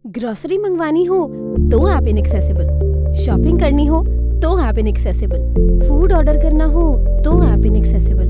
Grocery मंगवानी हो तो app inaccessible, shopping करनी हो तो ऐप इनएक्सेसिबल, फूड ऑर्डर करना हो तो ऐप इनएक्सेसिबल।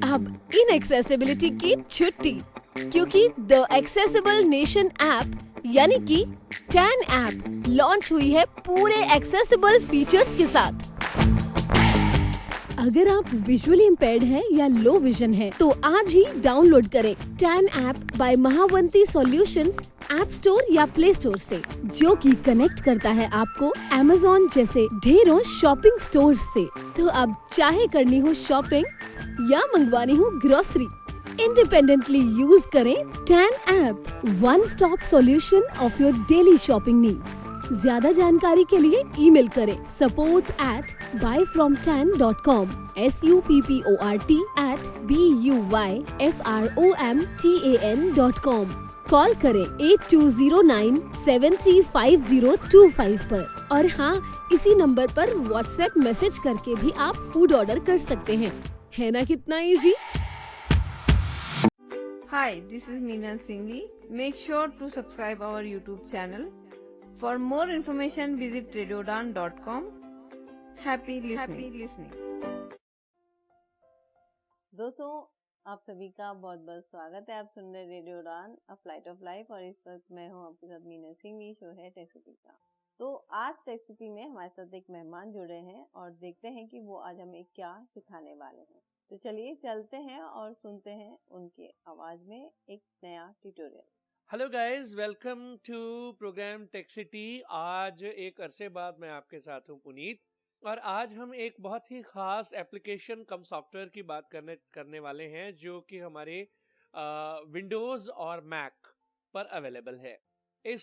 अब इनएक्सेसिबिलिटी की छुट्टी, क्योंकि द एक्सेसिबल नेशन ऐप यानी कि टैन ऐप लॉन्च हुई है पूरे एक्सेसिबल फीचर्स के साथ। अगर आप विजुअली इम्पेयर्ड हैं या लो विजन हैं, तो आज ही डाउनलोड करें tan app by Mahavanti solutions app store या प्ले स्टोर से, जो कि कनेक्ट करता है आपको Amazon जैसे ढेरों शॉपिंग स्टोर्स से। तो अब चाहे करनी हो शॉपिंग या मंगवानी हो ग्रोसरी, इंडिपेंडेंटली यूज करें tan app, one stop solution of your daily shopping needs. ज्यादा जानकारी के लिए ईमेल करें support@buyfromtan.com support@buyfromtan.com। कॉल करें 8209-735025 पर। और हाँ, इसी नंबर पर व्हाट्सएप मैसेज करके भी आप फूड ऑर्डर कर सकते हैं। है ना कितना easy? Hi, this is Meena Singhi. Make sure to subscribe our YouTube channel. For more information, visit radiodan.com. Happy listening. दोस्तों, आप सभी का बहुत बहुत स्वागत है। आप सुन रहे रेडियो उड़ान अ फ्लाइट ऑफ लाइफ और इस वक्त मैं हूं आपके साथ मीना सिंह। शो है टेक सिटी का। तो आज टेक सिटी में हमारे साथ एक मेहमान जुड़े हैं और देखते हैं कि वो आज हमें क्या सिखाने वाले हैं। तो चलिए चलते हैं और सुनते हैं उनके आवाज में एक नया tutorial. Hello guys, welcome to program tech city. आज एक अरसे बाद मैं आपके साथ हूं पुनीत, और आज हम एक बहुत ही खास एप्लीकेशन कम सॉफ्टवेयर की बात करने वाले हैं, जो कि हमारे विंडोज और मैक पर अवेलेबल है। इस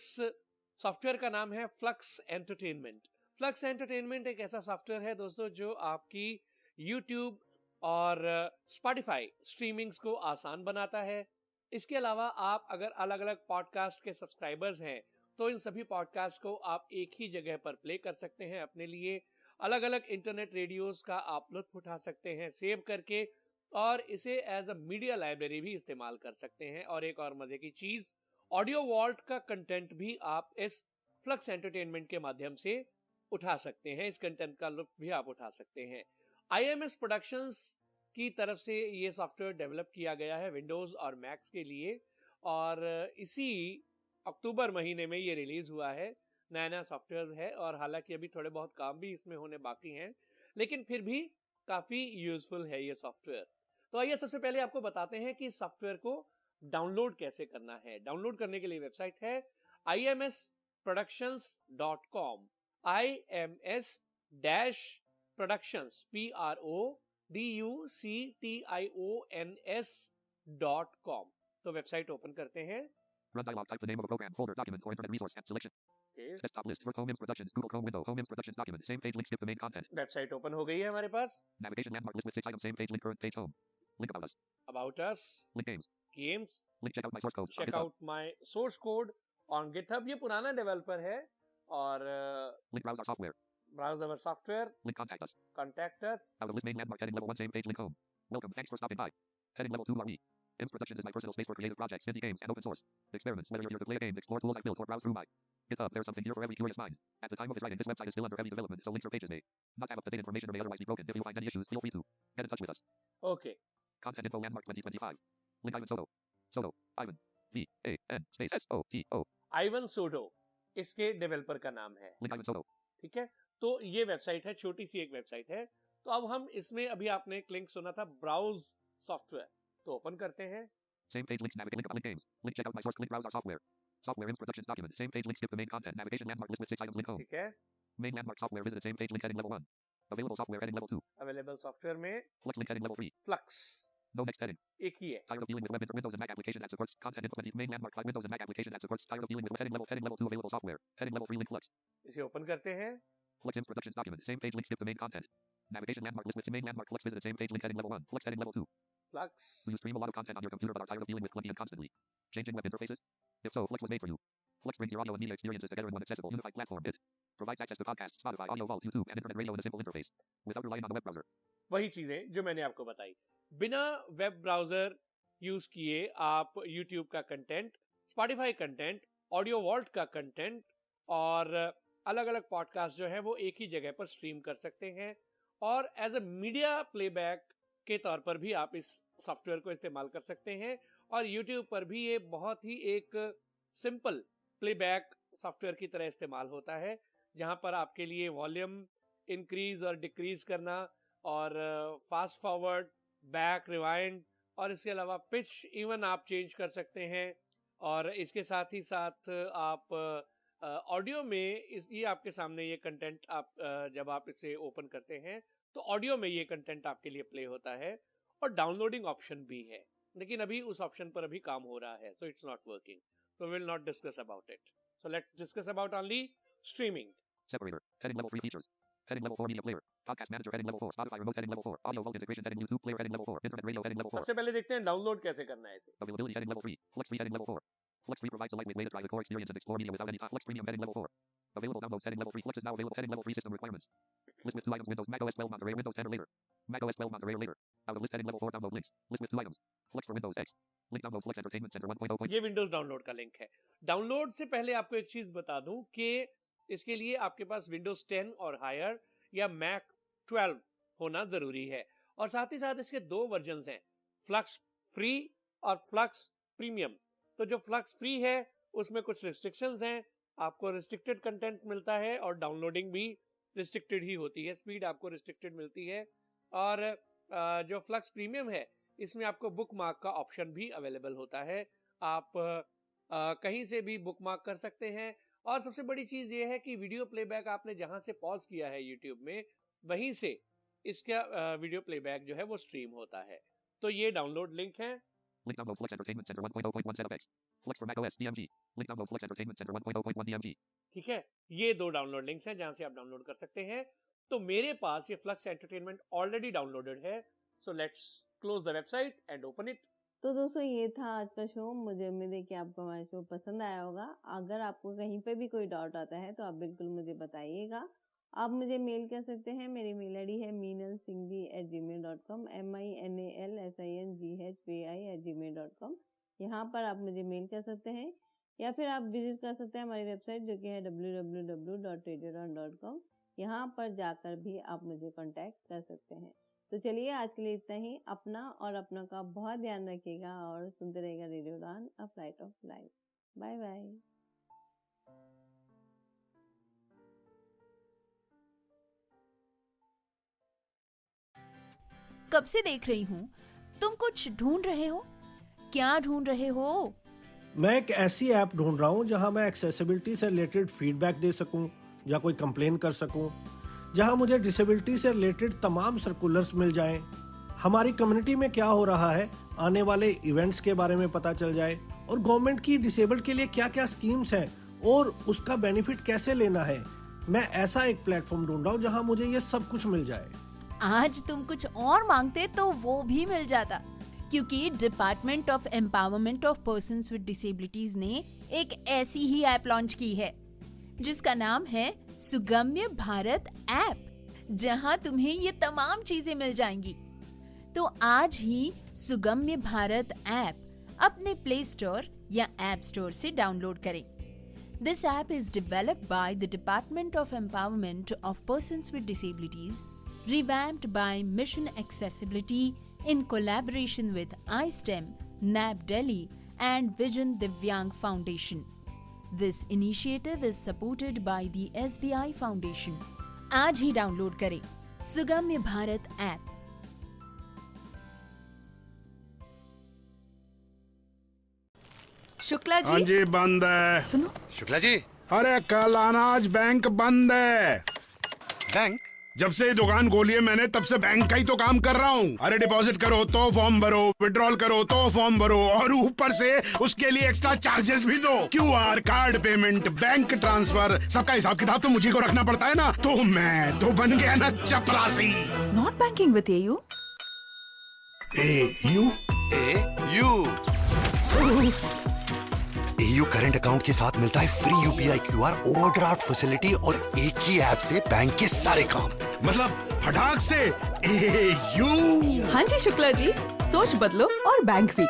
सॉफ्टवेयर का नाम है फ्लक्स एंटरटेनमेंट। फ्लक्स एंटरटेनमेंट एक ऐसा सॉफ्टवेयर है दोस्तों, जो आपकी यूट्यूब और स्पॉटिफाई स्ट्रीमिंग्स को आसान बनाता है। इसके अलावा आप अगर अलग अलग पॉडकास्ट के सब्सक्राइबर्स हैं, तो इन सभी पॉडकास्ट को आप एक ही जगह पर प्ले कर सकते हैं अपने लिए। अलग अलग इंटरनेट रेडियोस का आप लुत्फ उठा सकते हैं सेव करके, और इसे एज अ मीडिया लाइब्रेरी भी इस्तेमाल कर सकते हैं। और एक और मजे की चीज, ऑडियो वॉल्ट का कंटेंट भी आप इस फ्लक्स एंटरटेनमेंट के माध्यम से उठा सकते हैं। इस कंटेंट का लुत्फ भी आप उठा सकते हैं। IMS प्रोडक्शंस की तरफ से ये सॉफ्टवेयर डेवलप किया गया है विंडोज और मैक्स के लिए, और इसी अक्टूबर महीने में ये रिलीज हुआ है। नया सॉफ्टवेयर है, और हालांकि अभी थोड़े बहुत काम भी इसमें होने बाकी हैं, लेकिन फिर भी काफी यूजफुल है ये सॉफ्टवेयर। तो आइए सबसे पहले आपको बताते हैं कि इस सॉफ्टवेयर को डाउनलोड कैसे करना है। डाउनलोड करने के लिए वेबसाइट है imsproductions.com, ims-productions productions.com। तो वेबसाइट ओपन करते हैं। Run dialog, type the name of a program, folder, document, or internet resource, and selection. Okay. Desktop list, Home Productions, Google Chrome window, Home Productions document, same page link, skip the main content. Website open हो गई है हमारे पास। Navigation landmark list with 6 items, same page link, current page, home. Link about us, about us, link games, games, link check out my source code. on check GitHub. Out my source code on GitHub. ये पुराना developer है, और Link browse our software, browse our software, link contact us. Contact us. Out of list main landmark, heading level 1, same page link, home. Welcome, thanks for stopping by. Heading level 2 RE. IMS Productions is my personal space for creative projects, indie games, and open source experiments. Whether you're here to play a game, explore tools I've built, or browse through my GitHub, there's something here for every curious mind. At the time of this writing, this website is still under heavy development, so links or pages may not have up-to-date information or may otherwise be broken. If you find any issues, feel free to get in touch with us. Okay, Content info landmark 2025. Link Ivan Soto. Soto. Ivan. V-A-N space S-O-T-O. Ivan Soto इसके developer का नाम है। Link Ivan Soto. ठीक है, तो ये website है, छोटी सी एक वेबसाइट है। तो अब हम इसमें, अभी आपने एक लिंक सुना था ब्राउज सॉफ्टवेयर, तो ओपन करते हैं। Same page links navigate link about link games. Link check out my source. Link browse our software. Software IMS Productions document. Same page link skip the main content. Navigation landmark list with 6 items link home. ठीक है, Main landmark software visited same page link heading level 1. Available software heading level 2. Available software में Flux link heading level 3. Flux No next heading. एक ही है। Tired of dealing with Windows and Mac application that supports content info. Main landmark Windows and Mac application that supports. Tired of dealing with heading level 2 available software. Heading level 3 link Flux. इसे open करते हैं। Flux IMS Productions document. Same page link skip the main content. Navigation landmark list with main landmark Flux visited same page link heading level 1. Flux heading level 2. Flux Do you stream a lot of content on your computer but are tired of dealing with clunky and constantly changing web interfaces? If so, Flux was made for you. Flux brings your audio and media experiences together in one accessible, unified platform. It provides access to podcasts, Spotify, Audio Vault, YouTube, and internet radio in a simple interface without relying on a web browser. वही चीजें जो मैंने आपको बताई। बिना web browser use किए आप YouTube का content, Spotify content audio vault का कंटेंट और अलग अलग पॉडकास्ट जो है वो एक ही जगह पर स्ट्रीम कर सकते हैं, और एज अ मीडिया प्लेबैक के तौर पर भी आप इस सॉफ्टवेयर को इस्तेमाल कर सकते हैं। और YouTube पर भी ये बहुत ही एक सिंपल प्लेबैक सॉफ्टवेयर की तरह इस्तेमाल होता है, जहां पर आपके लिए वॉल्यूम इंक्रीज और डिक्रीज करना और फास्ट फॉरवर्ड, बैक, रिवाइंड, और इसके अलावा पिच इवन आप चेंज कर सकते हैं। और इसके साथ ही साथ आप ऑडियो में ये आपके सामने ये कंटेंट आप जब आप इसे ओपन करते हैं तो ऑडियो में ये कंटेंट आपके लिए प्ले होता है, और डाउनलोडिंग ऑप्शन भी है, लेकिन अभी उस ऑप्शन पर अभी काम हो रहा है, so it's not working, so we'll not discuss about it. So let's discuss about only streaming. Separator. Heading level 3 features. Heading level 4 media player. Podcast manager heading level 4. Spotify remote heading level 4. Audio vault integration heading YouTube player heading level 4. Internet radio heading level 4. सबसे पहले देखते हैं download कैसे करना है इसे। Availability heading level 3. Flex free heading level 4. Flex free provides a lightweight way to drive the core experience and explore media without any Flex premium heading level 4. Available downloads heading level 3. Flex is now available heading level 3 system requirements. List with 2 items. Windows, Mac OS 12 Monterey, Windows 10 or later. Mac OS 12 Monterey or later. Out of list heading level 4 download links. List with 2 items. Flex for Windows X. Link download Flex Entertainment Center 1.0. ये Windows download का link है। Download से पहले आपको एक चीज बता दूं कि इसके लिए आपके पास विंडोज 10 और हायर या मैक 12 होना जरूरी है, और साथ ही साथ इसके 2 वर्जन्स हैं, फ्लक्स फ्री और फ्लक्स प्रीमियम। तो जो फ्लक्स फ्री है उसमें कुछ रिस्ट्रिक्शंस हैं, आपको रिस्ट्रिक्टेड कंटेंट मिलता है और डाउनलोडिंग भी रिस्ट्रिक्टेड ही होती है, स्पीड आपको रिस्ट्रिक्टेड मिलती है। और जो फ्लक्स प्रीमियम है इसमें आपको बुक मार्क का ऑप्शन भी अवेलेबल होता है, आप कहीं से भी बुक मार्क कर सकते हैं। और सबसे बड़ी चीज ये है कि वीडियो प्लेबैक आपने जहां से पॉज किया है यूट्यूब में, वहीं से इसका वीडियो प्लेबैक जो है वो स्ट्रीम होता है। तो ये डाउनलोड लिंक है। Link download Flex Entertainment Center 1.0.1 ZFX. Flex for Mac OS DMG. Link download Flex Entertainment Center 1.0.1 DMG. ठीक है, ये 2 डाउनलोड लिंक्स हैं जहां से आप डाउनलोड कर सकते हैं। तो मेरे पास ये फ्लक्स एंटरटेनमेंट ऑलरेडी डाउनलोडेड है, so let's close the website and open it. तो दोस्तों ये था आज का शो। मुझे उम्मीद है कि आपको हमारा शो पसंद आया होगा। अगर आपको कहीं पे भी कोई डाउट आता है तो आप बिल्कुल मुझे बताइएगा। आप मुझे मेल कर सकते हैं, मेरी मेल आईडी है meenalsinghvi@gmail.com, minalsinghvi@gmail.com। यहाँ पर आप मुझे मेल कर सकते हैं, या फिर आप विजिट कर सकते हैं हमारी वेबसाइट जो कि है www.radiodawn.com। यहाँ पर जाकर भी आप मुझे कांटेक्ट कर सकते हैं। तो चलिए आज के लिए इतना ही। अपना और अपनों का बहुत ध्यान रखिएगा और सुनते रहेगा रेडियो उड़ान, a flight of life. Bye bye. कब से देख रही हूँ, तुम कुछ ढूंढ रहे हो। क्या ढूंढ रहे हो? मैं एक ऐसी ऐप ढूंढ रहा हूँ जहाँ मैं एक्सेसिबिलिटी से रिलेटेड फीडबैक दे सकूँ या कोई कंप्लेन कर सकूँ, जहाँ मुझे डिसेबिलिटी से रिलेटेड तमाम सर्कुलर्स मिल जाएं, हमारी कम्युनिटी में क्या हो रहा है, आने वाले इवेंट्स के बारे में पता चल जाए, और गवर्नमेंट की डिसेबल्ड के लिए क्या क्या स्कीम्स हैं और उसका बेनिफिट कैसे लेना है। मैं ऐसा एक प्लेटफॉर्म ढूंढ रहा हूँ जहाँ मुझे ये सब कुछ मिल जाए। आज तुम कुछ और मांगते तो वो भी मिल जाता, क्योंकि department of empowerment of persons with disabilities ने एक ऐसी ही ऐप लॉन्च की है जिसका नाम है सुगम्य भारत ऐप, जहां तुम्हें ये तमाम चीजें मिल जाएंगी। तो आज ही सुगम्य भारत ऐप अपने प्ले स्टोर या ऐप स्टोर से डाउनलोड करें। This app is developed by the Department of Empowerment of Persons with Disabilities, revamped by Mission Accessibility in collaboration with iSTEM, NAB Delhi and Vision Divyang Foundation. This initiative is supported by the SBI Foundation. आज ही download करें सुगम्य Bharat app. Shukla ji. हाँ जी बंद है। सुनो शुक्ला जी, अरे कल आना, आज बैंक बंद है। बैंक? जब से दुकान खोली है मैंने तब से बैंक का ही तो काम कर रहा हूँ। अरे डिपॉजिट करो तो फॉर्म भरो, विड्रॉल करो तो फॉर्म भरो, और ऊपर से उसके लिए एक्स्ट्रा चार्जेस भी दो। QR, card payment, bank transfer, सबका हिसाब किताब तो मुझे को रखना पड़ता है ना। तो मैं तो बन गया ना चपरासी। Not banking with AU. AU AU current account के साथ मिलता है free UPI QR, overdraft facility और एक ही ऐप से बैंक के सारे काम। मतलब फटाक से एयू। हाँ जी शुक्ला जी, सोच बदलो और बैंक भी।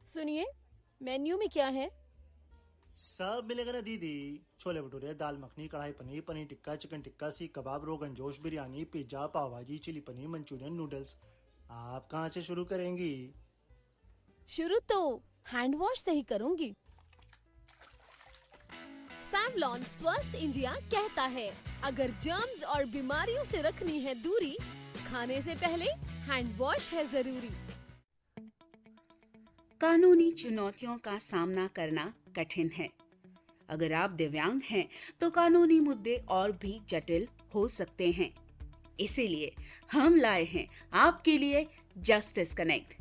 सुनिए, मेन्यू में क्या है? सब मिलेगा ना दीदी। छोले भटूरे, दाल मखनी, कढ़ाई पनीर, पनीर टिक्का, चिकन टिक्का, सीख कबाब, रोगन जोश, बिरयानी, पिज्जा, पाव भाजी, चिली पनीर, मंचूरियन, नूडल्स। आप कहाँ से शुरू करेंगी? शुरू तो हैंड वॉश से ही करूंगी। सैवलॉन स्वस्थ इंडिया कहता है, अगर जर्म्स और बीमारियों से रखनी है दूरी, खाने से पहले हैंड वॉश है जरूरी। कानूनी चुनौतियों का सामना करना कठिन है। अगर आप दिव्यांग हैं तो कानूनी मुद्दे और भी जटिल हो सकते हैं। इसीलिए हम लाए हैं आपके लिए justice connect.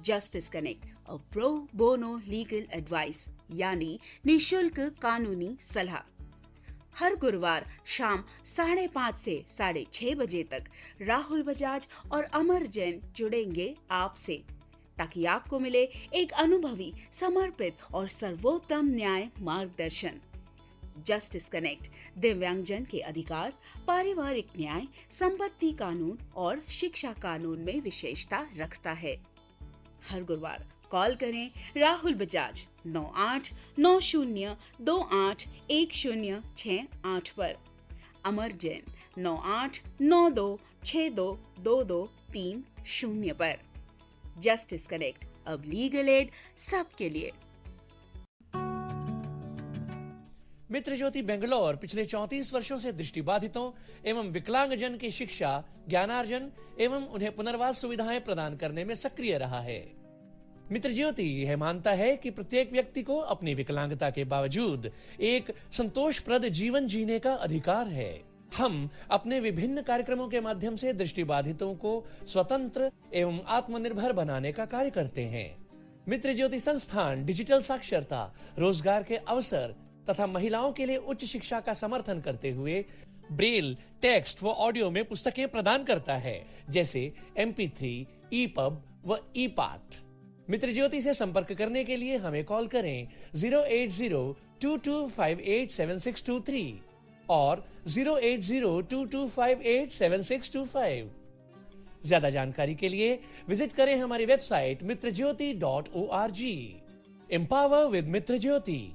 Justice connect, a pro bono legal advice, यानी निशुल्क कानूनी सलाह। हर गुरुवार शाम 5:30 से 6:30 बजे तक राहुल बजाज और अमर जैन जुड़ेंगे आपसे, ताकि आपको मिले एक अनुभवी, समर्पित और सर्वोत्तम न्याय मार्गदर्शन। जस्टिस कनेक्ट दिव्यांगजन के अधिकार, पारिवारिक न्याय, संपत्ति कानून और शिक्षा कानून में विशेषता रखता है। हर गुरुवार कॉल करें राहुल बजाज 9890281068 पर, अमर जैन 9892622230 पर। जस्टिस कनेक्ट, अब लीगल एड सबके लिए। मित्र ज्योति बेंगलोर पिछले 34 वर्षों से दृष्टिबाधितों एवं विकलांगजन की शिक्षा, ज्ञानार्जन एवं उन्हें पुनर्वास सुविधाएं प्रदान करने में सक्रिय रहा है। मित्र ज्योति यह मानता है कि प्रत्येक व्यक्ति को अपनी विकलांगता के बावजूद एक संतोषप्रद जीवन जीने का अधिकार है। हम अपने विभिन्न कार्यक्रमों के माध्यम से दृष्टिबाधितों को स्वतंत्र एवं आत्मनिर्भर बनाने का कार्य करते हैं। मित्र ज्योति संस्थान डिजिटल साक्षरता, रोजगार के अवसर तथा महिलाओं के लिए उच्च शिक्षा का समर्थन करते हुए ब्रेल, टेक्स्ट व ऑडियो में पुस्तकें प्रदान करता है, जैसे MP3, EPUB व EPAT। मित्र ज्योति से संपर्क करने के लिए हमें कॉल करें 08022587623 और 08022587625। ज्यादा जानकारी के लिए विजिट करें हमारी वेबसाइट mitrajyoti.org। एम्पावर विद मित्र ज्योति।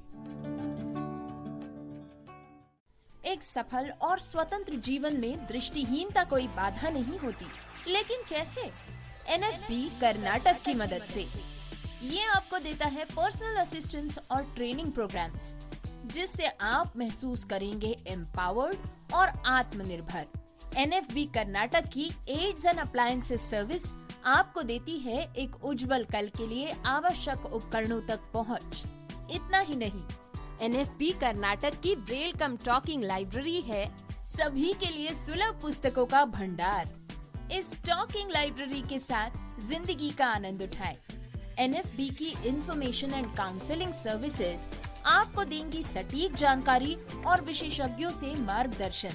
एक सफल और स्वतंत्र जीवन में दृष्टिहीनता कोई बाधा नहीं होती, लेकिन कैसे? NFB कर्नाटक की मदद से। ये आपको देता है पर्सनल असिस्टेंस और ट्रेनिंग प्रोग्राम्स, जिससे आप महसूस करेंगे एम्पावर्ड और आत्मनिर्भर। NFB कर्नाटक की एड्स एंड अप्लायंसेस सर्विस आपको देती है एक उज्जवल कल के लिए आवश्यक उपकरणों तक पहुंच। इतना ही नहीं, NFB कर्नाटक की ब्रेल कम टॉकिंग लाइब्रेरी है सभी के लिए सुलभ पुस्तकों का भंडार। इस टॉकिंग लाइब्रेरी के साथ जिंदगी का आनंद उठाएं। NFB की इंफॉर्मेशन एंड काउंसलिंग सर्विसेज आपको देंगी सटीक जानकारी और विशेषज्ञों से मार्गदर्शन।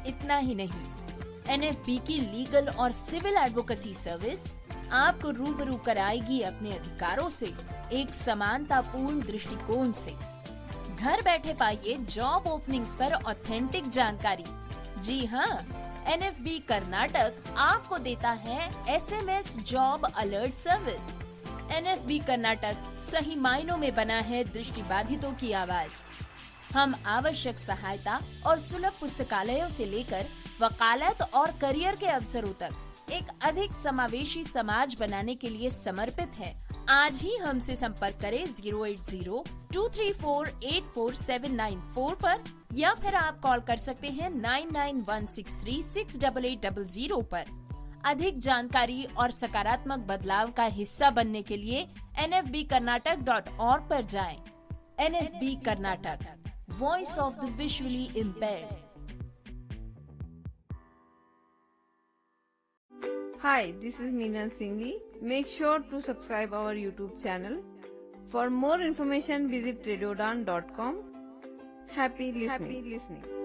इतना ही नहीं, NFB की लीगल और सिविल एडवोकेसी सर्विस आपको रूबरू कराएगी अपने अधिकारों से एक समानतापूर्ण दृष्टिकोण से। घर बैठे पाइए जॉब ओपनिंग्स पर ऑथेंटिक जानकारी। जी हाँ, NFB कर्नाटक आपको देता है SMS job alert service. NFB Karnataka सही मायनों में बना है दृष्टिबाधितों की आवाज। हम आवश्यक सहायता और सुलभ पुस्तकालयों से लेकर वकालत और करियर के अवसरों तक एक अधिक समावेशी समाज बनाने के लिए समर्पित है। आज ही हमसे संपर्क करें 08023484794 पर, या फिर आप कॉल कर सकते हैं 9916368800 पर। अधिक जानकारी और सकारात्मक बदलाव का हिस्सा बनने के लिए nfbkarnatak.org पर जाएं। NFB Karnataka, voice of the visually impaired. Hi, this is Meena Singhi. Make sure to subscribe our YouTube channel. For more information, visit radiodan.com. Happy listening.